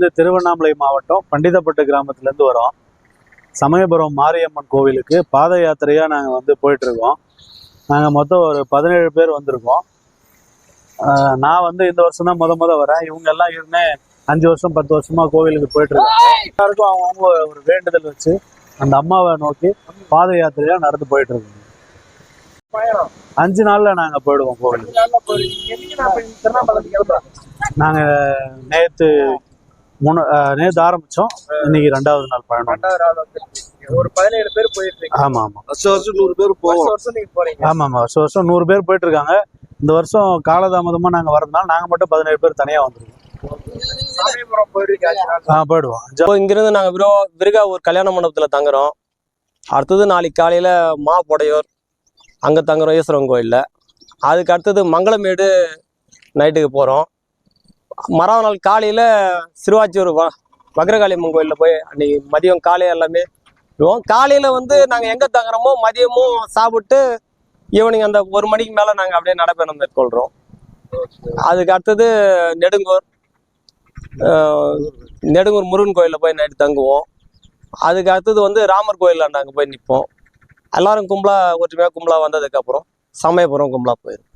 வந்து திருவண்ணாமலை மாவட்டம் பண்டிதப்பட்டு கிராமத்துலேருந்து வரோம். சமயபுரம் மாரியம்மன் கோவிலுக்கு பாத யாத்திரையாக நாங்கள் வந்து போயிட்டுருக்கோம். நாங்கள் மொத்தம் ஒரு 17 பேர் வந்திருக்கோம். நான் வந்து இந்த வருஷம் தான் முத வரேன். இவங்க எல்லாம் இருந்தே 5 வருஷம் 10 வருஷமா கோவிலுக்கு போயிட்டுருக்கோம். எல்லாருக்கும் அவங்க ஒரு வேண்டுதல் வச்சு அந்த அம்மாவை நோக்கி பாத யாத்திரையாக நடந்து போயிட்டுருக்கோம். 5 நாள்ல நாங்கள் போயிடுவோம் கோவிலுக்கு. நாங்கள் நேற்று ஆரம்பிச்சோம். இன்னைக்கு 2வது நாள் பயணம். ஒரு 17 பேர் போயிட்டு. ஆமா ஆமா, வருஷம் 100 பேர் போறீங்க. ஆமா ஆமா, வருஷம் 100 பேர் போயிட்டு இருக்காங்க. இந்த வருஷம் காலதாமதமா நாங்க வரதுனால நாங்க மட்டும் 17 பேர் தனியா வந்துருக்கோம். போயிடுவோம். இங்கிருந்து நாங்க விருகாவூர் கல்யாண மண்டபத்துல தங்குறோம். அடுத்தது நாளைக்கு காலையில புடையூர் அங்க தங்குறோம் ஈஸ்வரன் கோயில்ல. அதுக்கு அடுத்தது மங்களமேடு நைட்டுக்கு போறோம். மறாவது நாள் காலையில சிறுவாச்சூர் வக்ரகாளியம்மன் கோயில்ல போய் அன்னைக்கு மதியம் காலையில எல்லாமே காலையில வந்து நாங்க எங்க தங்குறோமோ மதியமும் சாப்பிட்டு ஈவினிங் அந்த 1 மணிக்கு மேல நாங்க அப்படியே நடைபயணம் மேற்கொள்றோம். அதுக்கு அடுத்தது நெடுங்கூர் முருகன் கோயில்ல போய் நைட்டு தங்குவோம். அதுக்கு அடுத்தது வந்து ராமர் கோயில்ல நாங்க போய் நிற்போம். எல்லாரும் ஒற்றுமையா கும்பலா வந்ததுக்கு அப்புறம் சமயபுரம் கும்பலா போயிடும்.